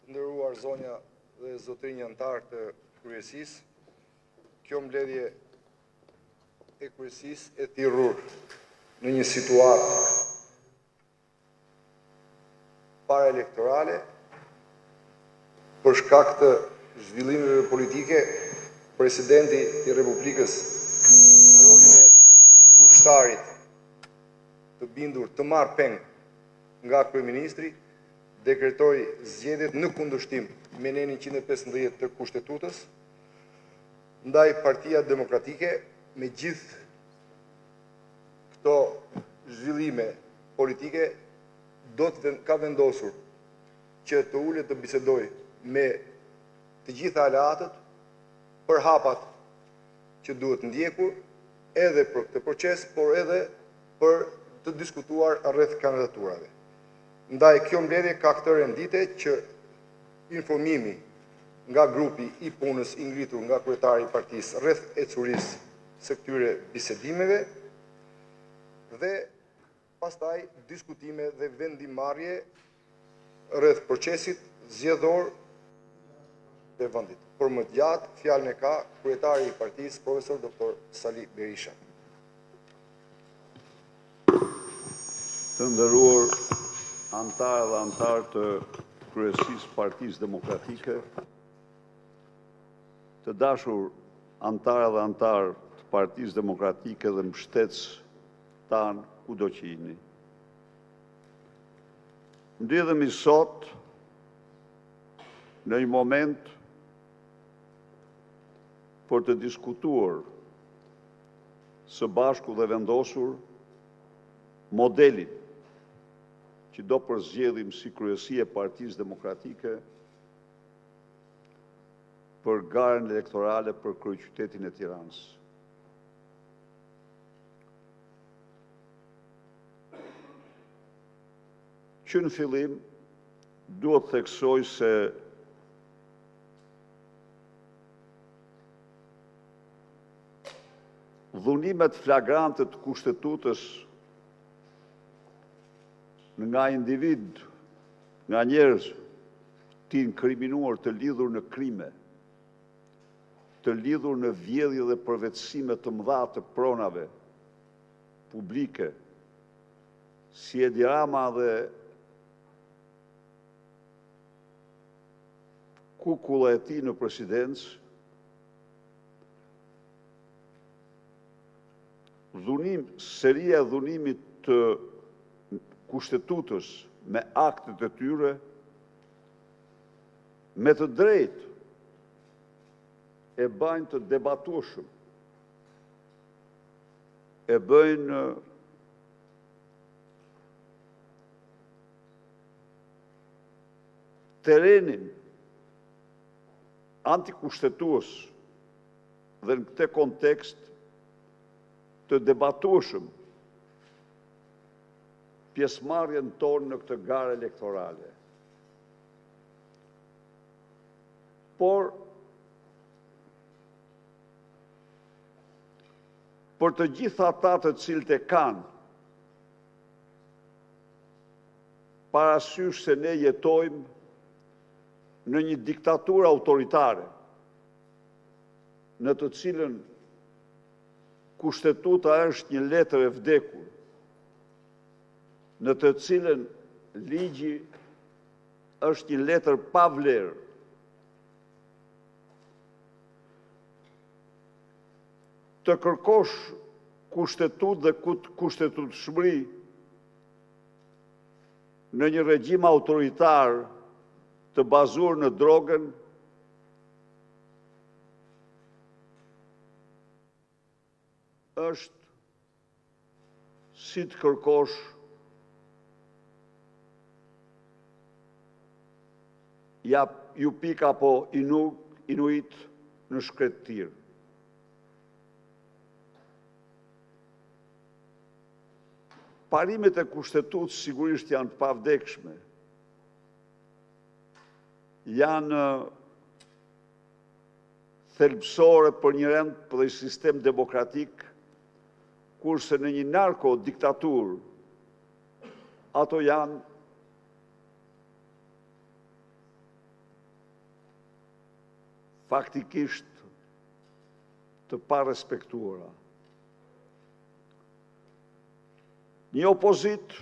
Nderuar zonja dhe zotrinja antar të kryesisë, kjo mbledhje e kryesisë e thirrur në një situatë paraelektorale për shkak të zhvillimeve politike, presidenti i Republikës në rolin e kushtarit të bindur të marrë peng nga kryeministri dekretoi zgjedhjet në kundërshtim me nenin 115 të Kushtetutës, ndaj Partia Demokratike me gjithë këto zhvillime politike ka vendosur që të ulet të bisedoj me të gjitha aleatët për hapat që duhet ndjekur edhe për këtë proces, por edhe për të diskutuar rreth kandidaturave. Ndaj kjo mbledhje ka këtë rendite që informimi nga grupi i punës i ngritur nga kryetari i partisë rreth ecurisë së këtyre bisedimeve dhe pastaj diskutime dhe vendimarrje rreth procesit zgjedhor të vendit. Por më gjatë fjalën e ka kryetari i partisë profesor doktor Sali Berisha. Të nderuar antarë dhe antarë të kryesisë Partisë Demokratike, të dashur antarë dhe antarë të Partisë Demokratike dhe mbështetës tanë kudo që jeni. Mbledhemi sot në një moment për të diskutuar së bashku dhe vendosur modelin që do përzgjedhim si kryesi e Partisë Demokratike për garën elektorale për kryeqytetin e Tiranës. Që në fillim duhet theksoj se dhunimet flagrante të Kushtetutës nga individ, nga njerëz të inkriminuar të lidhur në krime, të lidhur në vjedhje dhe përvetësime të mëdha të pronave publike, si Edi Rama dhe kukulla e tij në presidencë, seria e dhunimit të Kushtetutës me aktet e tyre, me të drejtë e bëjnë të debatueshëm, e bëjnë terenin antikushtetues dhe në këtë kontekst të debatueshëm pjesëmarrjen tonë në këtë garë elektorale. Por, për të gjitha ata të cilët e kanë parasysh se ne jetojmë në një diktaturë autoritare, në të cilën Kushtetuta është një letër e vdekur, në të cilën ligji është një letër pa vlerë. Të kërkosh kushtetutë dhe kushtetutshmëri në një regjim autoritar të bazuar në drogën është si të kërkosh ju pik apo inuit në shkret tir. Parimet e kushtetutës sigurisht janë të pavdekshme, janë thelbësore për një rend për një sistem demokratik, kurse në një narko-diktatur, ato janë faktikisht të parespektuara. Një opozit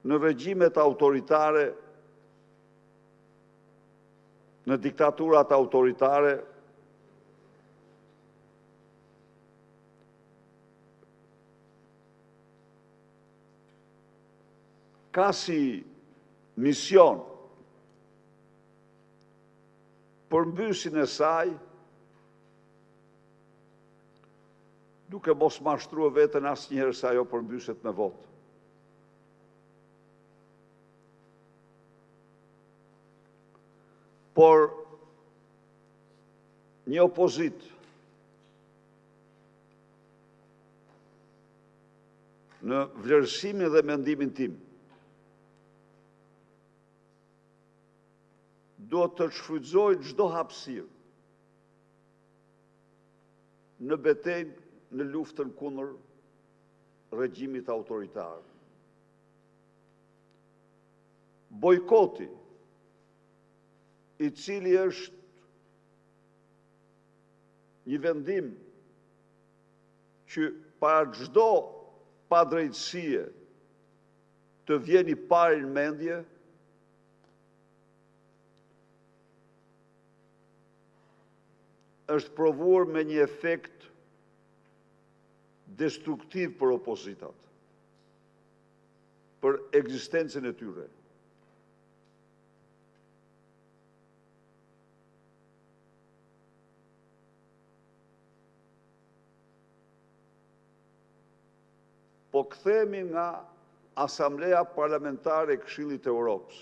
në regjimet autoritare, në diktaturat autoritare, ka si mision përmbysin e saj, duke mos mashtruar veten asnjëherë se ajo përmbyset me votë. Por një opozit në vlerësimin dhe mendimin tim do të shfrytëzoj çdo hapësirë në betejë në luftën kundër regjimit autoritar. Bojkoti, i cili është një vendim që para çdo padrejtësie të vjen i parë në mendje, është provuar me një efekt destruktiv për opozitat, për ekzistencën e tyre. Po kthehemi nga Asamblea Parlamentare e Këshillit të Europës.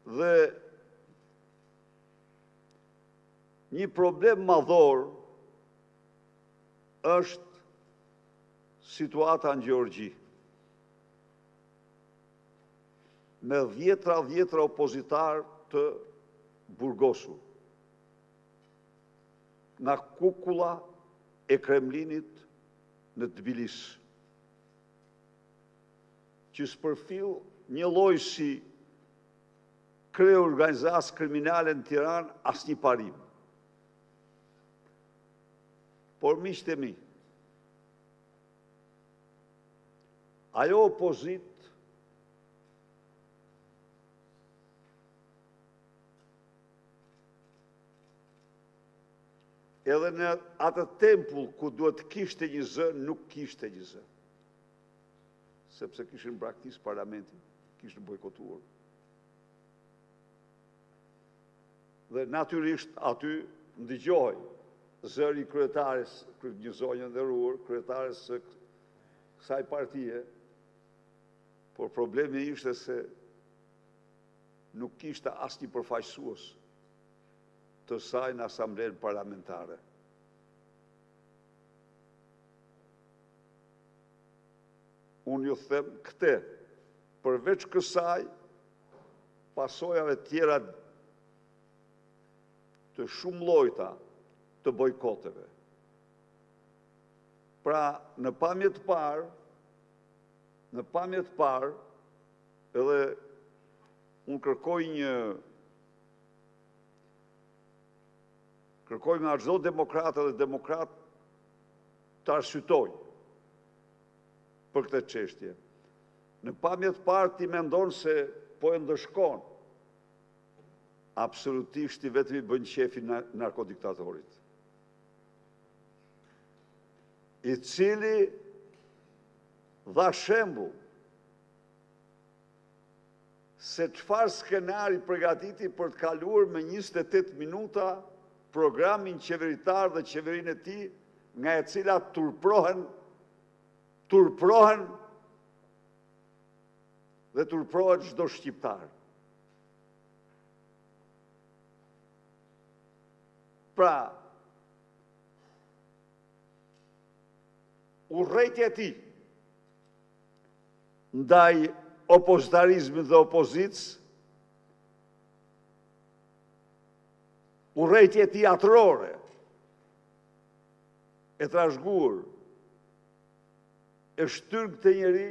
Dhe një problem madhor është situata në Gjeorgji. Me dhjetra opozitar të burgosur. Nga kukulla e Kremlinit në Tbilisi, që s'përfill një lloj si kreu organizatës kriminale në Tiranë asnjë parim. Por miqtë e mi, ajo opozit edhe në atë tempull ku duhet kishte një zë, nuk kishte një zë. Sepse kishin braktisë parlamentin, kishin bojkotuar. Dhe natyrisht aty ndigjohej zëri kryetares, një zonjë nderuar, kryetares së kësaj partije, por problemi ishte se nuk kishte asnjë përfaqësues të saj në Asamblenë Parlamentare. Unë ju them këte, përveç kësaj, pasojave tjera të shumë llojta të bojkoteve. Pra, në pamje të parë, edhe unë kërkoj nga çdo demokrat dhe demokrat të arsyetoj për këtë çështje. Në pamje të parë ti mendon se po e ndëshkon. Absolutisht i vetëm i bën qefi narkodiktatorit, i cili dha shembull se çfarë skenari përgatiti për të kaluar me 28 minuta programin qeveritar dhe qeverinë e tij, nga e cila turprohen dhe turprohet çdo shqiptar. Pra, urrejtja e tij ndaj opozitarizmit dhe opozicës, urrejtje teatrore, e trashëguar, e shtyrë këtë njeri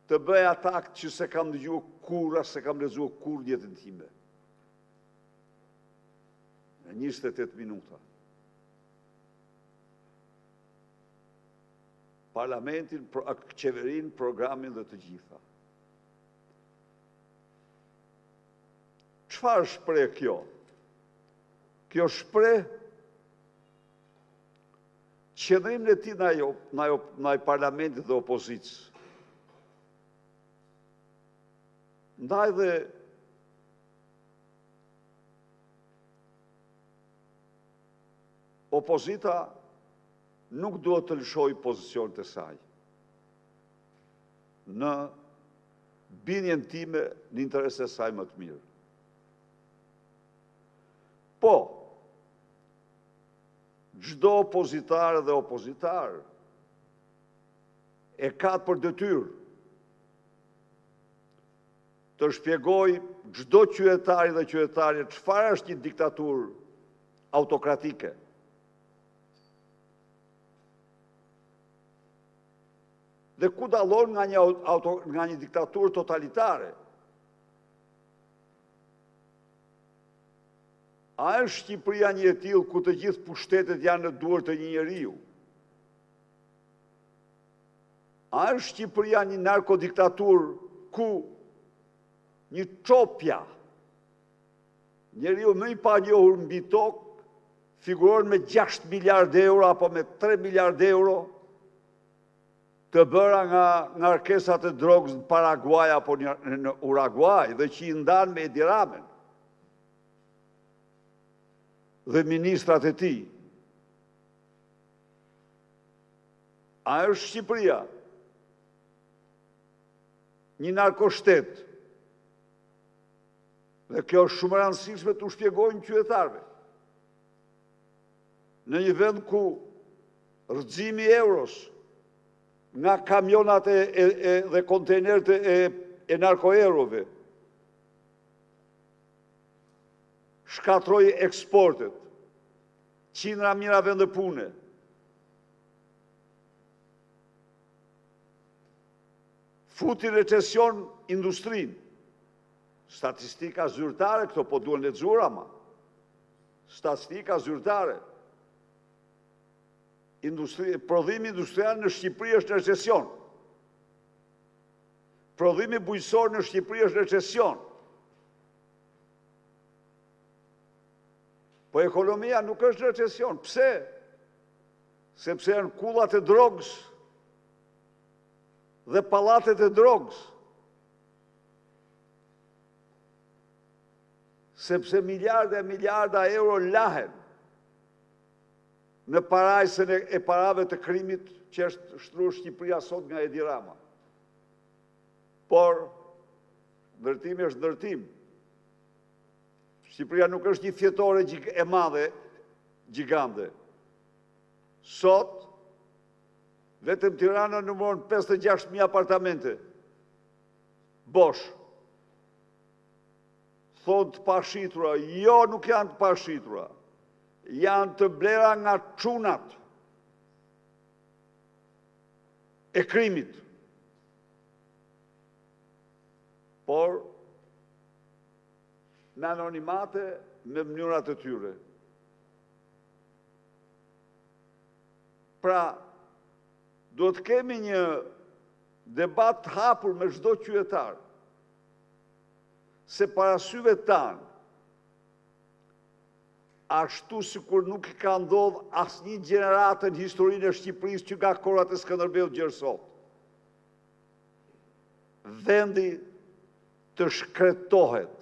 të bëj atak që se kam dëgjuar kur, as se kam lexuar kur në jetën time. Në 28 minuta. Parlamentin, qeverin, programin dhe të gjitha. Çfarë shpreh kjo? Kjo shpreh qëndrimin e tij ndaj parlamentit dhe opozicës. Ndaj dhe opozita nuk duhet të lëshoj pozicionet e saj. Në bindjen time në interes e saj më të mirë. Po, çdo opozitar dhe opozitar e ka për detyrë të shpjegoj çdo qytetari dhe qytetare çfarë është një diktaturë autokratike. Dhe ku dallon nga një diktaturë totalitare. A është Shqipëria një e tillë ku të gjithë pushtetet janë në duar të një njeriu? A është Shqipëria një narkodiktaturë ku një çopja, njeriu më i panjohur mbi tokë, figuron me 6 miliardë euro apo me 3 miliardë euro të bëra nga ngarkesat e drogës në Paraguay apo në Uruguay dhe që i ndan me Edi Ramën dhe ministrat e tij. A është Shqipëria një narkoshtet? Dhe kjo është shumë e rëndësishme të u shpjegojnë qytetarëve. Në një vend ku rrëzimi i euros nga kamionat dhe kontejnerët e narkoerove shkatroi eksportet, qindra mijëra vende pune. Futi recesion industrinë. Statistika zyrtare, këto po duhen lexuar ama. Statistika zyrtare. Prodhimi industrial në Shqipëri është në recesion. Prodhimi bujqësor në Shqipëri është në recesion. Po ekonomia nuk është në recesion. Pse? Sepse janë kullat e drogës dhe pallatet e drogës. Sepse miliarda e miliarda euro lahen në parajsën e parave të krimit që është shtruar Shqipëria sot nga Edi Rama. Por, ndërtimi është ndërtim. Shqipëria nuk është një fjetore e madhe, gjigande. Sot, vetëm Tirana numëron 56.000 apartamente. Bosh. Thonë të pashitura, jo nuk janë të pashitura. Janë të blera nga çunat e krimit. Por, në anonimate me mënyrat e tyre. Pra, do të kemi një debat të hapur me çdo qytetar, se para syve tanë, ashtu sikur nuk i ka ndodhur asnjë gjeneratë në historinë e Shqipërisë që nga kohrat e Skënderbeut deri sot. Vendi të shkretohet.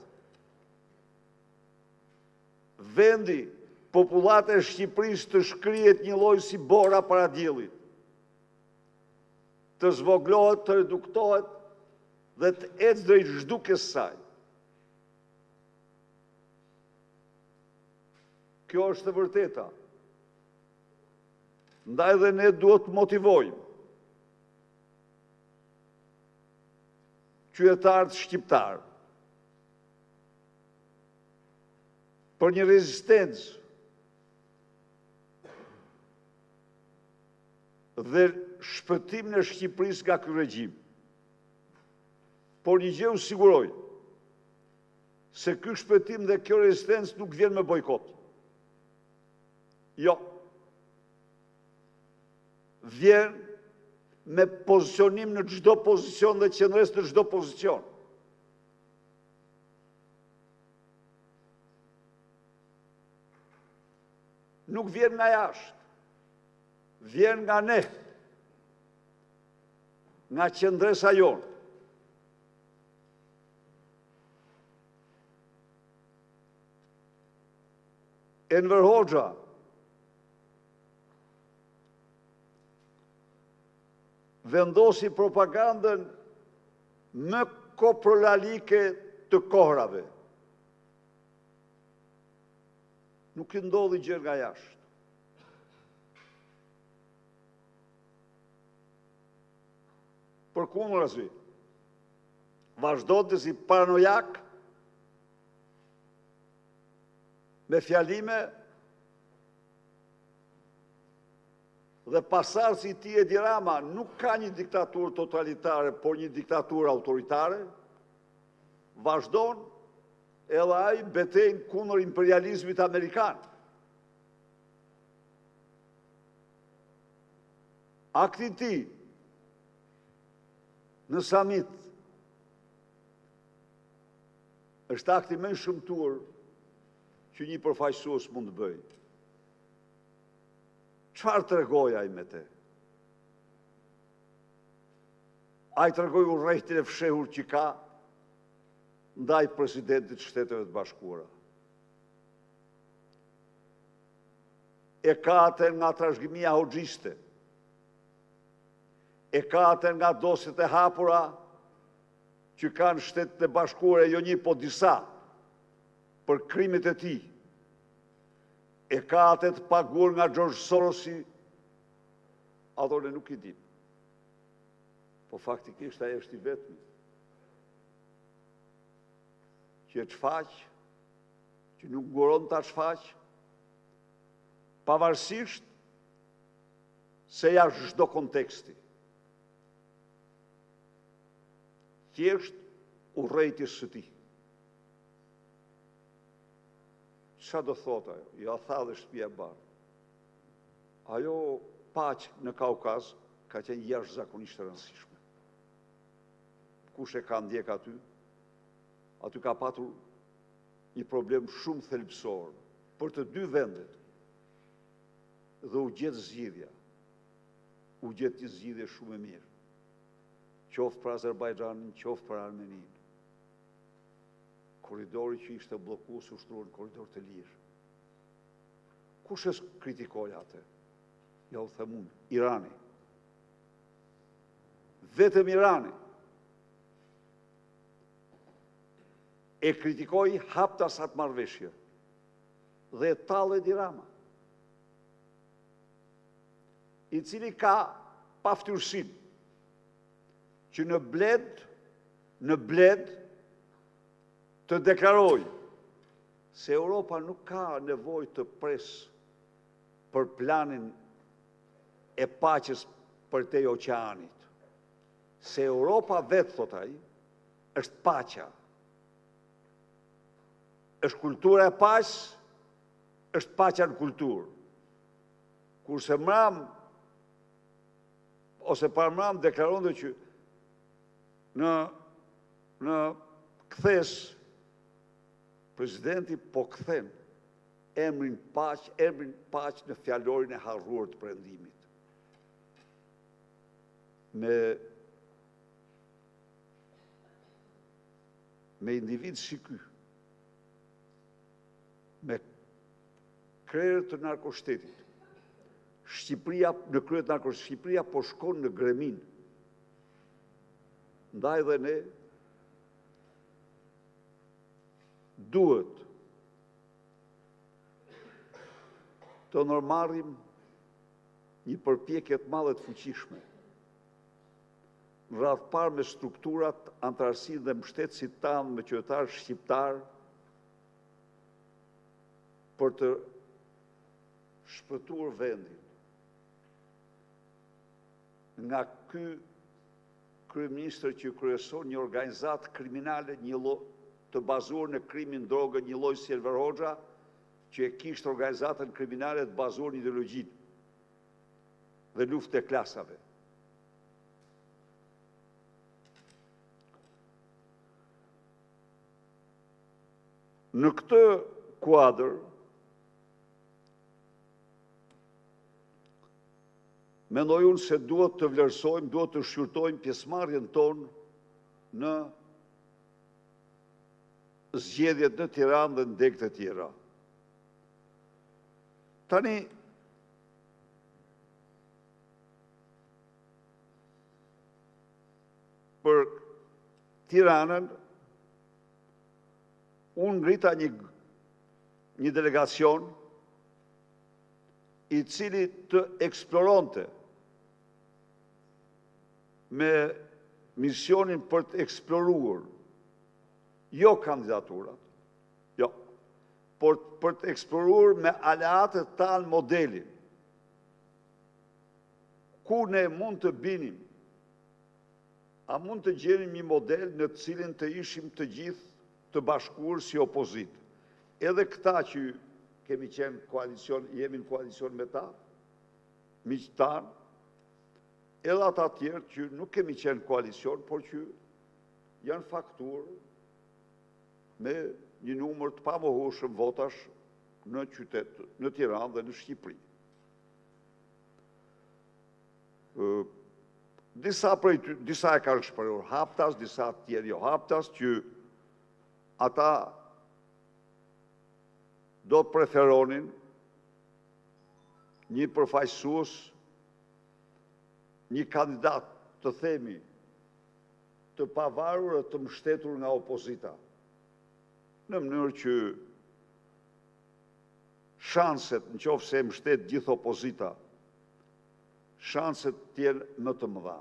Vendi, popullata e Shqipërisë të shkrihet një lloj si bora para diellit. Të zvoglohet, të reduktohet dhe të ecë drejt zhdukjes saj. Kjo është e vërteta. Ndaj dhe ne duhet të motivojmë qytetarët shqiptarë për një rezistencë dhe shpëtim në Shqipërisë nga ky regjim. Por një gjë u siguroj, se ky shpëtim dhe kjo rezistencë nuk vjen me bojkot. Jo. Vjen me pozicionim në çdo pozicion dhe qëndres në çdo pozicion. Nuk vjen nga jashtë. Vjen nga ne, nga qëndresa jonë. Enver Hoxha vendosi propagandën më koprolalike të kohrave. Nuk i ndodhi gjë nga jashtë. Përkundërzi, vazhdonte si paranojak me fjalime dhe pasardhësi i tij Edi Rama nuk ka një diktaturë totalitare, por një diktaturë autoritare, vazhdon edhe ai betejën kundër imperializmit amerikan. Akti i tij në samit është akti më i shëmtuar që një përfaqësues mund të bëjë. Çfarë tregoi ai me te? Ai tregoi urrejtjen e fshehur që ka ndaj presidentit të Shteteve të Bashkuara. E ka atë nga trashëgimia hoxhiste. E ka atë nga dosjet e hapura që kanë Shtetet e Bashkuara, jo një, po disa, për krimet e tij. E ka atë të paguar nga George Sorosi, ato ne nuk i dim. Po faktikisht ai është i vetmi që e shfaq, që nuk nguron ta shfaq, pavarësisht se jashtë çdo konteksti. Thjesht urrejtjes së tij. Qa do thot ajo? Ja tha dhe Shtëpia e Bardhë. Ajo paqë në Kaukaz ka qenë jashtëzakonisht e rëndësishme. Kush e ka ndjek aty? Aty ka patur një problem shumë thelbësor për të dy vendet. Dhe u gjet zgjidhja. U gjet një zgjidhje shumë e mirë. Qoftë për Azerbajxhanin, qoftë për Armeninë. Korridori që ishte bllokuar u shtruan korridor të lirë. Kush e kritikoi atë? Ja u them unë, Irani. Vetëm Irani e kritikoi haptas atë marrëveshje dhe e tallë Edi Rama, i cili ka paftyrsinë që në Bled të deklaroj se Europa nuk ka nevojë të presë për planin e paqes përtej oqeanit. Se Europa vetë, thot ai, është paqja. Është kultura e paqes, është paqja në kulturë. Kurse mram ose parmram deklaronte që në kthes presidenti po kthen emrin paq në fjalorin e harruar të Perëndimit. Me individ si ky, me krerë të narkoshtetit, në krye të narkoshtetit, Shqipëria po shkon në gremin. Ndaj dhe ne duhet të nërmarrim një përpjekje të madhe të fuqishme në radhë parë me strukturat, antarësinë dhe mbështetësit tanë me qytetarë shqiptarë për të shpëtuar vendin nga ky kryeministër që kryeson një organizatë kriminale të bazuar në krimin drogë, një lloj si Enver Hoxha, që e kishte organizatën kriminale të bazuar në ideologjinë dhe luftë e klasave. Në këtë kuadër, mendoj unë se duhet të vlerësojmë, duhet të shqyrtojmë pjesëmarrjen tonë në zgjedhjet në Tiranë dhe në degët e tjera. Tani, për Tiranën, unë ngrita një delegacion i cili të eksploronte me misionin për të eksploruar jo kandidaturat, jo, por për të eksploruar me aleatët tanë modelin, ku ne mund të binim, a mund të gjenim një model në të cilin të ishim të gjithë të bashkuar si opozitë. Edhe këta që kemi qenë koalicion, jemi në koalicion me ta, miqtë tanë, edhe ata tjerë që nuk kemi qenë koalicion, por që janë faktur me një numër të pamohueshëm votash në qytet, në Tiranë dhe në Shqipëri. Disa e kanë shprehur haptas, disa tjerë jo haptas, që ata do të preferonin një përfaqësues, një kandidat, të themi, të pavarur e të mbështetur nga opozita, në mënyrë që shanset, në qoftë se mbështet gjithë opozita, shanset të jenë më të mëdha.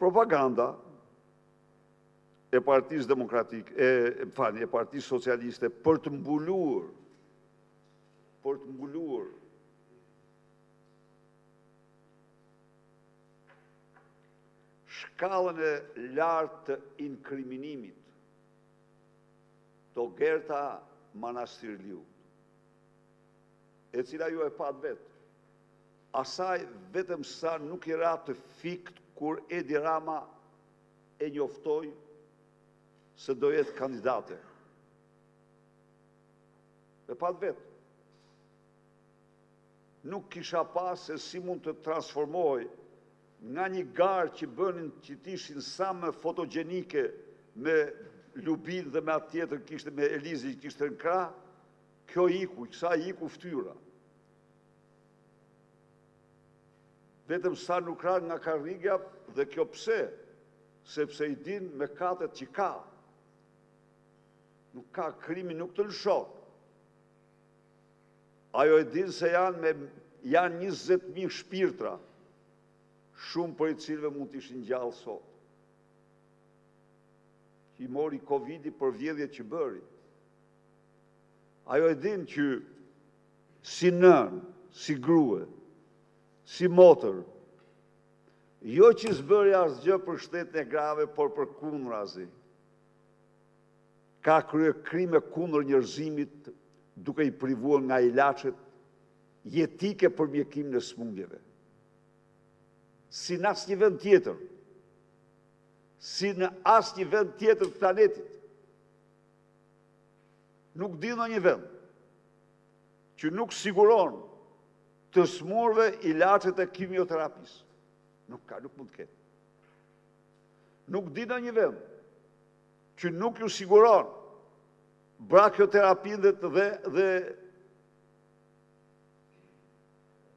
Propaganda e Partisë Demokratike, e Partisë Socialiste për të mbuluar shkallën e lartë të inkriminimit, Togerta Manastirliu, e cila ju e pat vetë. Asaj vetëm sa nuk i ra të fikt kur Edi Rama e njoftoi se do jetë kandidate. E pat vetë. Nuk kisha pas se si mund të transformoj nga një garë që bënin që t'ishin sa më fotogenike me Lubin dhe me atë tjetër kishte me Elizi që kishte në krah, kjo kësa iku ftyra. Vetëm sa nuk ra nga karrigja dhe kjo pse? Sepse i din me katet që ka. Nuk ka krimi, nuk të lëshon. Ajo e din se janë 20.000 shpirtra, shumë për i cilve mund të ishin gjallë sot. Që i mori Covid-i për vjedhje që bëri. Ajo e din që si nën, si grue, si motër, jo që s'bëri asgjë për shtetën e grave, por për kundërazi. Ka krye krime kundër njerëzimit duke i privuar nga ilaçet jetike për mjekimin e smundjeve. Si në asnjë vend tjetër, si në asnjë vend tjetër të planetit. Nuk di ndonjë vend që nuk siguron të smurve ilaçet e kimioterapisë. Nuk mund të ketë. Nuk di ndonjë vend që nuk ju siguron brakioterapinë dhe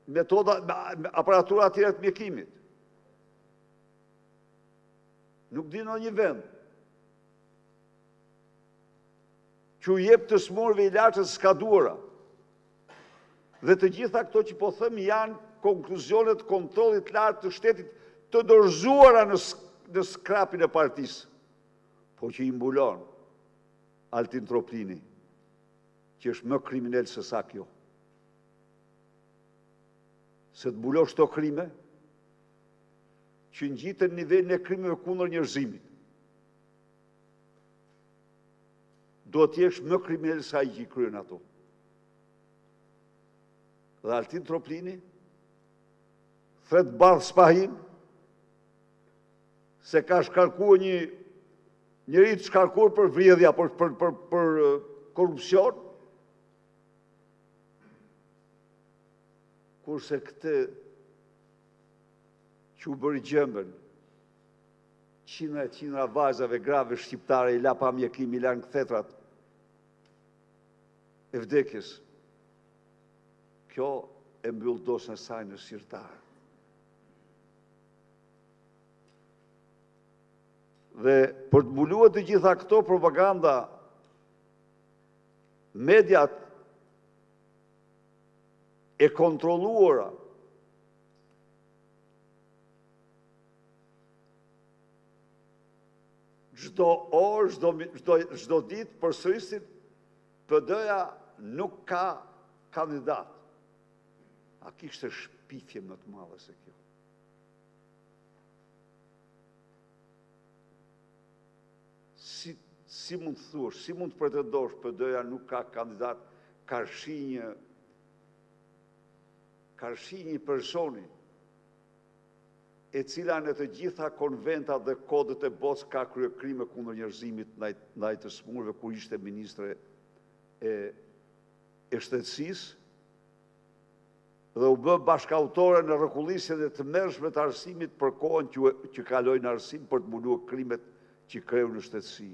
metoda, aparatura tjera të mjekimit. Nuk di ndonjë vend që u jep të smurve ilaçet skaduara. Dhe të gjitha këto që po thëmë janë konkluzionet kontrolit lartë të shtetit të dorëzuara në skrapin e partisë, po që i mbulon Altin Troplini, që është më kriminal se sa kjo. Se të mbulosh këto krime, që ngjiten nivelin e krimeve kundër njerëzimit. Do të jesh më kriminal se ai që i kryen ato. Dhe Altin Troplini thret bardh Spahin se ka shkarkuar një njëri të shkarkuar për vjedhja, për korupcion, kurse këtë që u bëri gjembën, qindra vajzave grave shqiptare i la pa mjekim, i la në këthetrat e vdekjes. Kjo e mbyll dosën e saj në sirtarë. Dhe për të mbuluar të gjitha këto propaganda, mediat e kontrolluara çdo orë, çdo ditë përsërisin PD-ja nuk ka kandidat. A kishte shpifje më të madhe se kjo? Si mund të thuash, si mund të pretendosh PD-ja nuk ka kandidat, ka shi një personi e cila në të gjitha konventat dhe kodet e botës ka kryer krime kundër njerëzimit ndaj të smurëve kur ishte ministre e shtetësisë dhe u bë bashkautore në rrëkullisjen e të mërshme të arsimit për kohën që kaloi në arsim për të mbuluar krimet që kreu në shtetësi.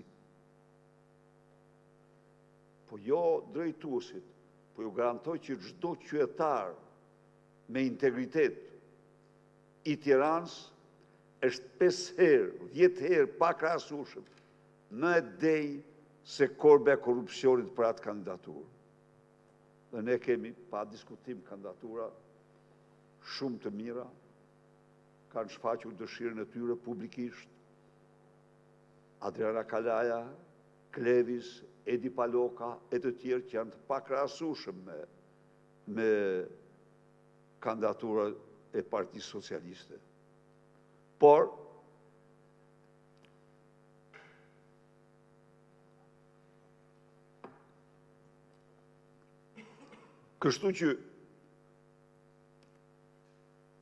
Po jo drejtuesit, po ju garantoj që çdo qytetar me integritet i Tiranës është 5 herë, 10 herë pa krahasueshëm më e dej se korbe e korrupsionit për atë kandidaturë. Dhe ne kemi pa diskutim kandidatura shumë të mira, kanë shfaqur dëshirën e tyre publikisht. Adriana Kalaja, Klevis, Edi Paloka e të tjerë që janë të pakrahasueshëm me kandidatura e Partisë Socialiste. Por, kështu që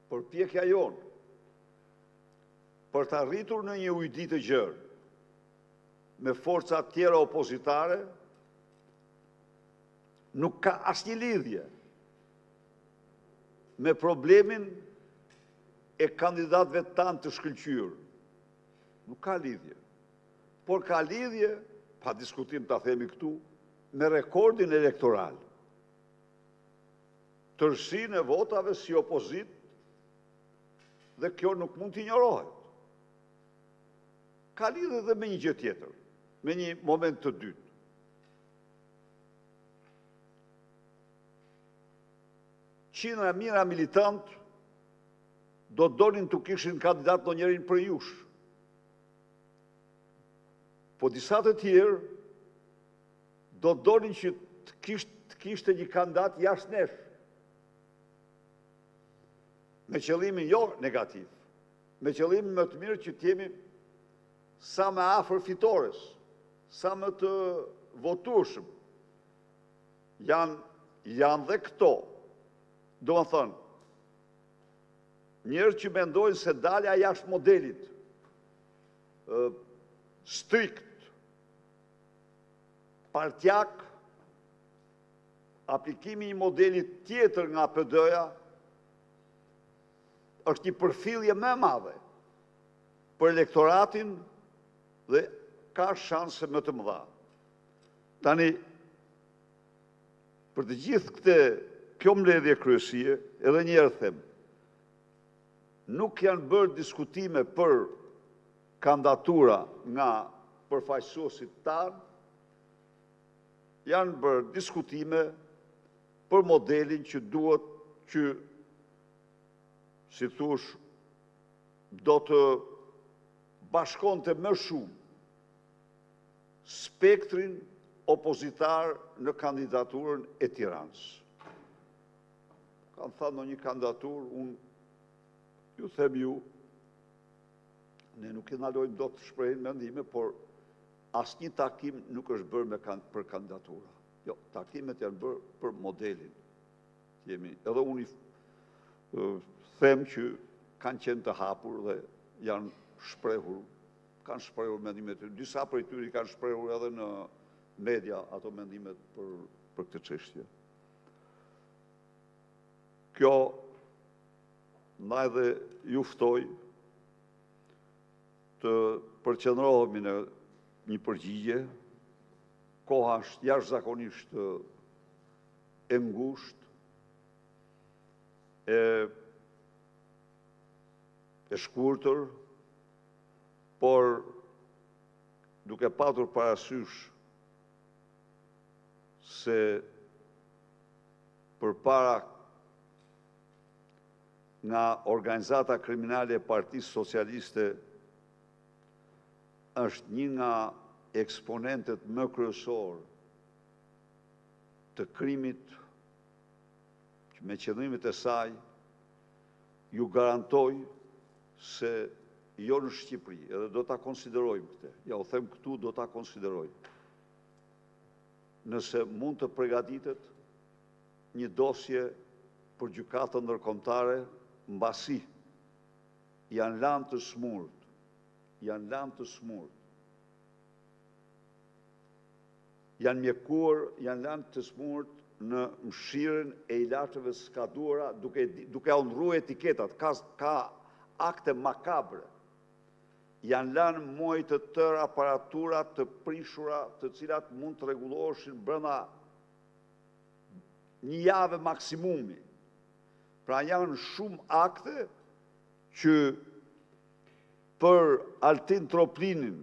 përpjekja jonë për të arritur në një ujdi të gjerë me forcat tjera opozitare nuk ka asnjë lidhje me problemin e kandidatëve tanë të shkëlqyer. Nuk ka lidhje. Por ka lidhje, pa diskutim ta themi këtu, me rekordin elektoral. Tërësinë e votave si opozit dhe kjo nuk mund të injorohet. Ka lidhje dhe me një gjë tjetër, me një moment të dytë. Qindra mijëra militant do donin të kishin kandidat në njërin për jush. Po disa të tjerë do donin që të kishte një kandidat jashtë nesh. Me qëllimin jo negativ, me qëllimin më të mirë që t'jemi sa më afër fitores, sa më të votueshëm. Janë dhe këto. Do më thënë, njerëz që mendojnë se dalja jashtë modelit, strikt, partjak, aplikimi një modelit tjetër nga PD-ja, është një përfillje më e madhe për elektoratin dhe ka shanse më të mëdha. Tani, për të gjithë kjo mbledhje kryesie, edhe njerë them, nuk janë bërë diskutime për kandidatura nga përfaqësuesit tanë, janë bërë diskutime për modelin që duhet që si thush, do të bashkonte më shumë spektrin opozitar në kandidaturën e Tiranës. Kanë thënë në një kandidaturë, unë ju them ju, ne nuk i ndalojmë do të shprehin mendime, por asnjë takim nuk është bërë për kandidatura. Jo, takimet janë bërë për modelin. Edhe unë them që kanë qenë të hapur dhe janë shprehur, kanë shprehur mendimet. Disa prej tyre kanë shprehur edhe në media ato mendimet për këtë çështje. Kjo na edhe ju ftoj të përqendrohemi në një përgjigje. Koha është jashtëzakonisht e ngushtë, e shkurtër, por duke patur parasysh se përpara nga organizata kriminale e Partisë Socialiste është një nga eksponentet më kryesor të krimit që me qëndrimet e saj ju garantoj se jo në Shqipëri, edhe do ta konsiderojmë këtë, ja u them këtu, do ta konsiderojmë. Nëse mund të përgatitet një dosje për gjykatën ndërkombëtare, mbasi janë lanë të smurt, janë mjekuar, janë lanë të smurt në mshiren e ilaçeve skaduara duke undhruar etiketat, ka akte makabre. Janë lanë muaj të tërë aparatura të prishura, të cilat mund të rregulloheshin brenda një jave maksimumi. Pra janë shumë akte që për Altin Troplinin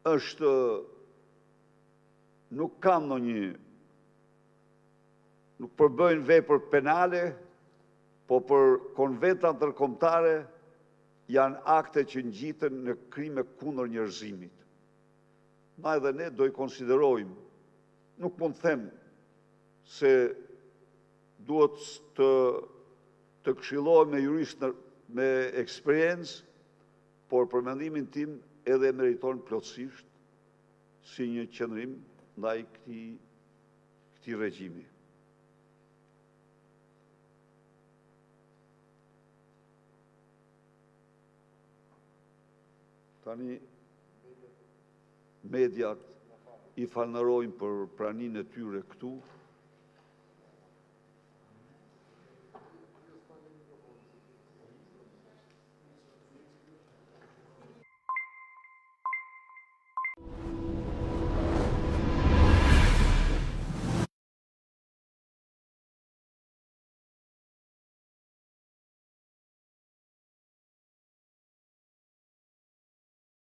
është nuk kanë ndonjë, nuk përbëjnë vepër penale, po për konventa ndërkombëtare janë akte që ngjiten në krime kundër njerëzimit. Na edhe ne do i konsiderojmë, nuk mund të them se duhet të këshillohem me juristë me eksperiencë, por për mendimin tim edhe meriton plotësisht si një qëndrim ndaj këtij regjimi. Tani mediat i falënderojmë për praninë e tyre këtu.